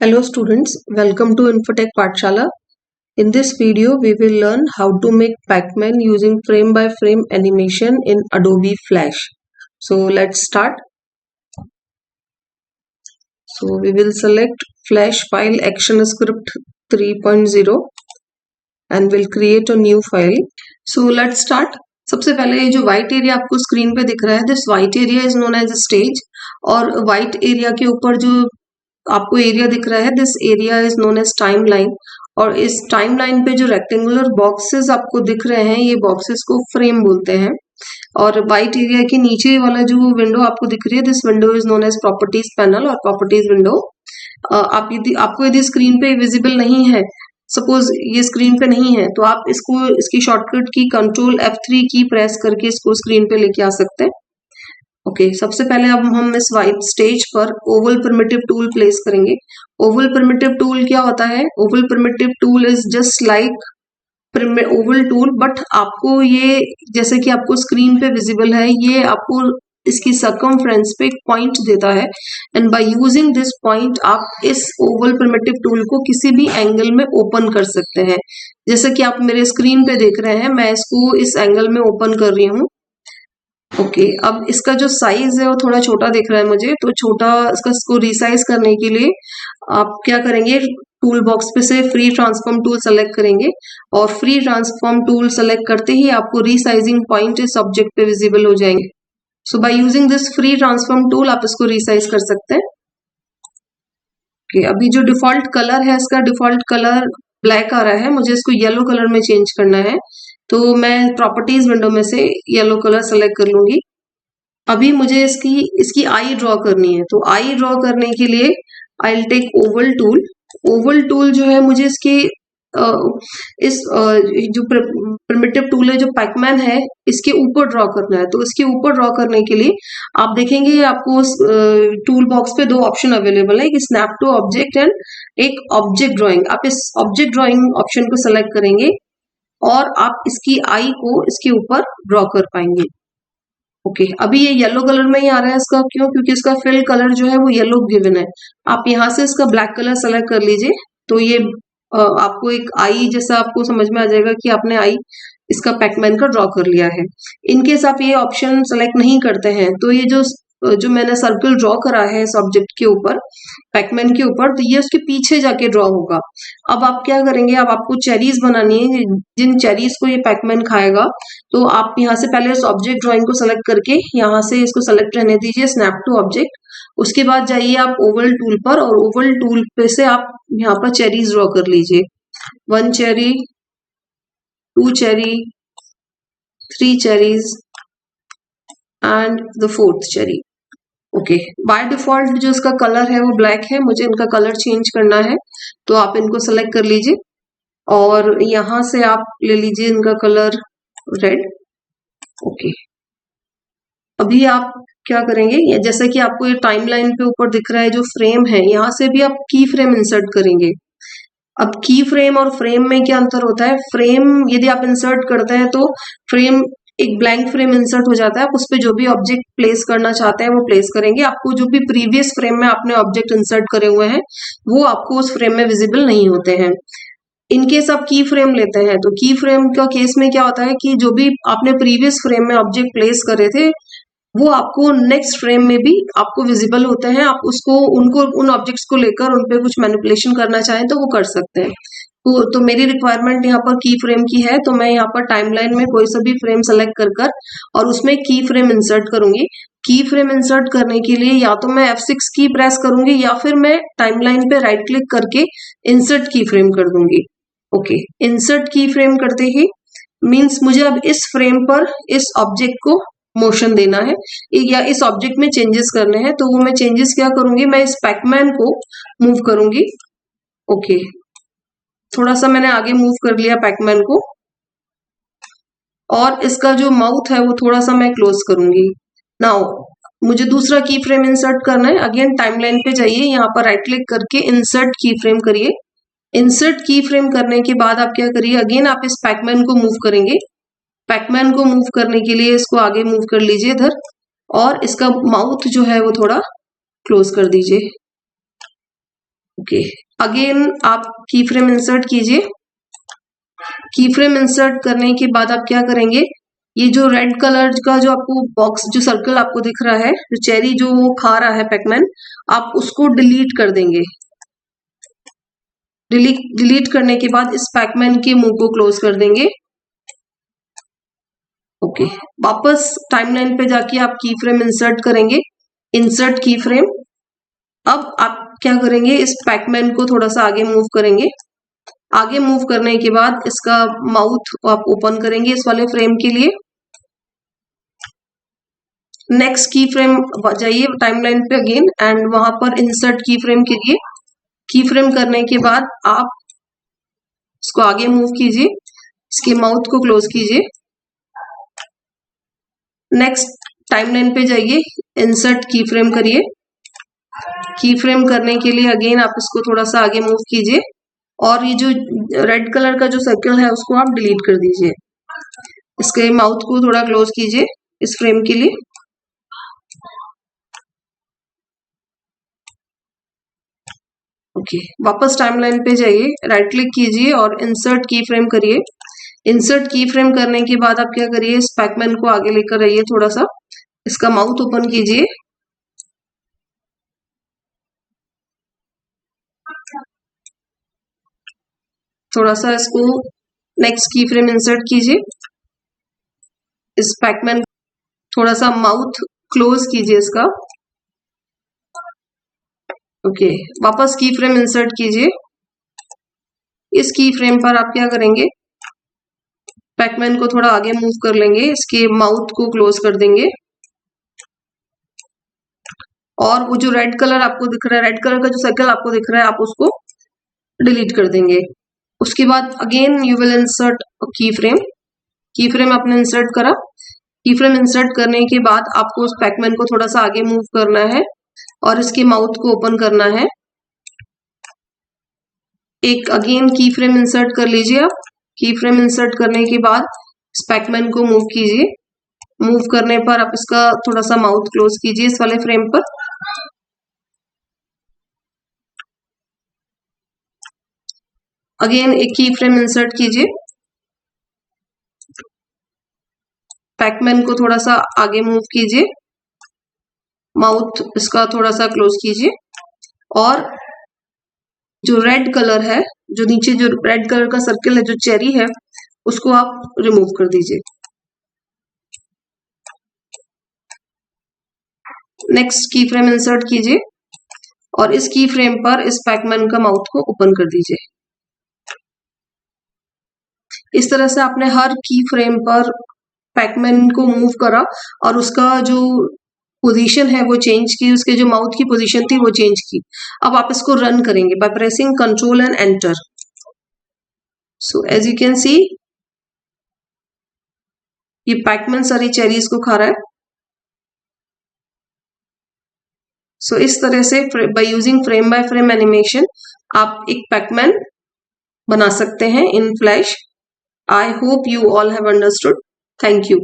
Hello students, welcome to Infotech Pathshala. In this video, we will learn how to make Pac-Man using frame-by-frame animation in Adobe Flash. So let's start. So we will select Flash file ActionScript 3.0 and we'll create a new file. So let's start. सबसे पहले ये जो white area आपको screen पे दिख रहा है, this white area is known as stage. और व्हाइट एरिया के ऊपर जो आपको एरिया दिख रहा है, this area is known as time line. और इस टाइम लाइन पे जो रेक्टेंगुलर बॉक्सेस आपको दिख रहे हैं, ये बॉक्सेस को फ्रेम बोलते हैं. और व्हाइट एरिया के नीचे वाला जो विंडो आपको दिख रही है, this window is known as properties panel और प्रॉपर्टीज विंडो. आपको यदि स्क्रीन पे विजिबल नहीं है, सपोज ये स्क्रीन पे नहीं है, तो आप इसकी शॉर्टकट की कंट्रोल F3 की प्रेस करके इसको स्क्रीन पे लेके आ सकते हैं. ओके, सबसे पहले अब हम इस व्हाइट स्टेज पर ओवल प्रिमिटिव टूल प्लेस करेंगे. ओवल प्रिमिटिव टूल क्या होता है? Oval primitive tool is just like Oval tool, but आपको ये जैसे कि आपको स्क्रीन पे विजिबल है, ये आपको इसकी सर्कमफ्रेंस पे एक पॉइंट देता है. And bye using this point आप इस ओवल प्रिमिटिव टूल को किसी भी एंगल में ओपन कर सकते हैं. जैसे कि आप मेरे स्क्रीन पे देख रहे हैं, मैं इसको इस एंगल में ओपन कर रही हूँ. ओके, अब इसका जो साइज है वो थोड़ा छोटा दिख रहा है मुझे, तो इसको रिसाइज करने के लिए आप क्या करेंगे, टूल बॉक्स पे से फ्री ट्रांसफॉर्म टूल सेलेक्ट करेंगे. और फ्री ट्रांसफॉर्म टूल सेलेक्ट करते ही आपको रिसाइजिंग पॉइंट इस ऑब्जेक्ट पे विजिबल हो जाएंगे. So by using this free transform tool आप इसको रिसाइज कर सकते हैं. ओके, अभी जो डिफॉल्ट कलर है, इसका डिफॉल्ट कलर ब्लैक आ रहा है, मुझे इसको येलो कलर में चेंज करना है. तो मैं प्रॉपर्टीज विंडो में से येलो कलर सेलेक्ट कर लूंगी. अभी मुझे इसकी आई ड्रॉ करनी है, तो आई ड्रॉ करने के लिए I will take oval tool. Oval tool जो है मुझे जो प्रिमिटिव टूल है, जो पैकमैन है, इसके ऊपर ड्रॉ करना है. तो इसके ऊपर ड्रॉ करने के लिए आप देखेंगे आपको टूल बॉक्स पे दो ऑप्शन अवेलेबल है, एक स्नैप टू ऑब्जेक्ट एंड एक ऑब्जेक्ट ड्रॉइंग. आप इस ऑब्जेक्ट ड्रॉइंग ऑप्शन को सेलेक्ट करेंगे और आप इसकी आई को इसके ऊपर ड्रॉ कर पाएंगे. ओके, अभी ये येलो कलर में ही आ रहा है. इसका क्यों? क्योंकि इसका फिल कलर जो है वो येलो गिवन है. आप यहाँ से इसका ब्लैक कलर सेलेक्ट कर लीजिए, तो ये आपको एक आई जैसा आपको समझ में आ जाएगा कि आपने आई इसका पैकमैन का ड्रॉ कर लिया है. इनकेस आप ये ऑप्शन सेलेक्ट नहीं करते हैं, तो ये जो मैंने सर्कल ड्रॉ करा है इस ऑब्जेक्ट के ऊपर, पैकमैन के ऊपर, तो ये उसके पीछे जाके ड्रॉ होगा. अब आप क्या करेंगे, अब आपको चेरीज बनानी है, जिन चेरीज को ये पैकमैन खाएगा. तो आप यहाँ से पहले इस ऑब्जेक्ट ड्रॉइंग को सेलेक्ट करके यहाँ से इसको सेलेक्ट रहने दीजिए, स्नैप टू ऑब्जेक्ट. उसके बाद जाइए आप ओवल टूल पर, और ओवल टूल पे से आप यहाँ पर चेरीज ड्रॉ कर लीजिए. 1 cherry, 2 cherry, 3 cherries and the 4th cherry. Okay, by default जो इसका कलर है वो ब्लैक है, मुझे इनका कलर चेंज करना है, तो आप इनको सेलेक्ट कर लीजिए और यहां से आप ले लीजिए इनका कलर रेड. ओके, अभी आप क्या करेंगे, जैसे कि आपको ये टाइमलाइन पे ऊपर दिख रहा है जो फ्रेम है, यहाँ से भी आप की फ्रेम इंसर्ट करेंगे. अब की फ्रेम और फ्रेम में क्या अंतर होता है? फ्रेम यदि आप इंसर्ट करते हैं तो फ्रेम एक ब्लैंक फ्रेम इंसर्ट हो जाता है, आप उस पर जो भी ऑब्जेक्ट प्लेस करना चाहते हैं वो प्लेस करेंगे. आपको जो भी प्रीवियस फ्रेम में आपने ऑब्जेक्ट इंसर्ट करे हुए हैं वो आपको उस फ्रेम में विजिबल नहीं होते हैं. इनकेस आप की फ्रेम लेते हैं, तो की फ्रेम का केस में क्या होता है कि जो भी आपने प्रीवियस फ्रेम में ऑब्जेक्ट प्लेस करे थे वो आपको नेक्स्ट फ्रेम में भी आपको विजिबल होते हैं. आप उन ऑब्जेक्ट्स को लेकर उन पे कुछ मैनिपुलेशन करना चाहें तो वो कर सकते हैं. तो मेरी रिक्वायरमेंट यहाँ पर की फ्रेम की है, तो मैं यहाँ पर टाइमलाइन में कोई सा भी फ्रेम सेलेक्ट कर और उसमें की फ्रेम इंसर्ट करूंगी. की फ्रेम इंसर्ट करने के लिए या तो मैं F6 की प्रेस करूंगी या फिर मैं टाइमलाइन पे राइट क्लिक करके इंसर्ट की फ्रेम कर दूंगी. ओके, इंसर्ट की फ्रेम करते ही मीन्स मुझे अब इस फ्रेम पर इस ऑब्जेक्ट को मोशन देना है या इस ऑब्जेक्ट में चेंजेस करने हैं. तो वो मैं चेंजेस क्या करूंगी, मैं इस पैकमैन को मूव करूंगी. ओके, थोड़ा सा मैंने आगे मूव कर लिया पैकमैन को, और इसका जो माउथ है वो थोड़ा सा मैं क्लोज करूंगी. नाउ मुझे दूसरा की फ्रेम इंसर्ट करना है. अगेन टाइमलाइन पे जाइए, यहाँ पर राइट क्लिक करके इंसर्ट की फ्रेम करिए. इंसर्ट की फ्रेम करने के बाद आप क्या करिए, अगेन आप इस पैकमैन को मूव करेंगे. पैकमैन को मूव करने के लिए इसको आगे मूव कर लीजिए इधर, और इसका माउथ जो है वो थोड़ा क्लोज कर दीजिए. ओके, अगेन आप की फ्रेम इंसर्ट कीजिए। की फ्रेम इंसर्ट करने के बाद आप क्या करेंगे, ये जो रेड कलर का जो आपको बॉक्स जो सर्कल आपको दिख रहा है, जो चेरी जो वो खा रहा है पैकमैन, आप उसको डिलीट कर देंगे। डिलीट करने के बाद इस पैकमैन के मुंह को क्लोज कर देंगे। ओके, वापस टाइमलाइन पे जाके आप की फ्रेम इंसर्ट करेंगे, इंसर्ट की फ्रेम। अब आप क्या करेंगे, इस पैकमैन को थोड़ा सा आगे मूव करेंगे। आगे मूव करने के बाद इसका माउथ आप ओपन करेंगे इस वाले फ्रेम के लिए। नेक्स्ट की फ्रेम जाइए टाइमलाइन पे अगेन एंड वहां पर इंसर्ट की फ्रेम कीजिए। की फ्रेम करने के बाद आप इसको आगे मूव कीजिए, इसके माउथ को क्लोज कीजिए। नेक्स्ट टाइमलाइन पे जाइए, इंसर्ट की फ्रेम करिए। की फ्रेम करने के लिए अगेन आप इसको थोड़ा सा आगे मूव कीजिए और ये जो रेड कलर का जो सर्कल है उसको आप डिलीट कर दीजिए। इसके माउथ को थोड़ा क्लोज कीजिए इस फ्रेम के लिए। ओके, वापस टाइमलाइन पे जाइए, राइट क्लिक कीजिए और इंसर्ट की फ्रेम करिए। इंसर्ट की फ्रेम करने के बाद आप क्या करिए, इस पैकमैन को आगे लेकर आइए, थोड़ा सा इसका माउथ ओपन कीजिए। थोड़ा सा इसको नेक्स्ट की फ्रेम इंसर्ट कीजिए, इस पैकमैन थोड़ा सा माउथ क्लोज कीजिए इसका। ओके, वापस की फ्रेम इंसर्ट कीजिए। इस की फ्रेम पर आप क्या करेंगे, पैकमैन को थोड़ा आगे मूव कर लेंगे, इसके माउथ को क्लोज कर देंगे और वो जो रेड कलर आपको दिख रहा है, रेड कलर का जो सर्कल आपको दिख रहा है, आप उसको डिलीट कर देंगे। उसके बाद अगेन यू विल इंसर्ट की फ्रेम। की फ्रेम आपने इंसर्ट करा। की फ्रेम इंसर्ट करने के बाद आपको उस पैकमैन को थोड़ा सा आगे मूव करना है और इसके माउथ को ओपन करना है। एक अगेन की फ्रेम इंसर्ट कर लीजिए आप। की फ्रेम इंसर्ट करने के बाद इस पैकमैन को मूव कीजिए। मूव करने पर आप इसका थोड़ा सा माउथ क्लोज कीजिए इस वाले फ्रेम पर। अगेन एक की फ्रेम इंसर्ट कीजिए, पैकमैन को थोड़ा सा आगे मूव कीजिए, माउथ इसका थोड़ा सा क्लोज कीजिए और जो रेड कलर है, जो नीचे जो रेड कलर का सर्कल है, जो चेरी है, उसको आप रिमूव कर दीजिए। नेक्स्ट की फ्रेम इंसर्ट कीजिए और इस की फ्रेम पर इस पैकमैन का माउथ को ओपन कर दीजिए। इस तरह से आपने हर की फ्रेम पर पैकमैन को मूव करा और उसका जो पोजीशन है वो चेंज की, उसके जो माउथ की पोजीशन थी वो चेंज की। अब आप इसको रन करेंगे by pressing control and enter. So as you can see, ये पैकमैन सारी चेरीज को खा रहा है। सो इस तरह से by using frame by frame animation आप एक पैकमैन बना सकते हैं इन flash. I hope you all have understood. Thank you.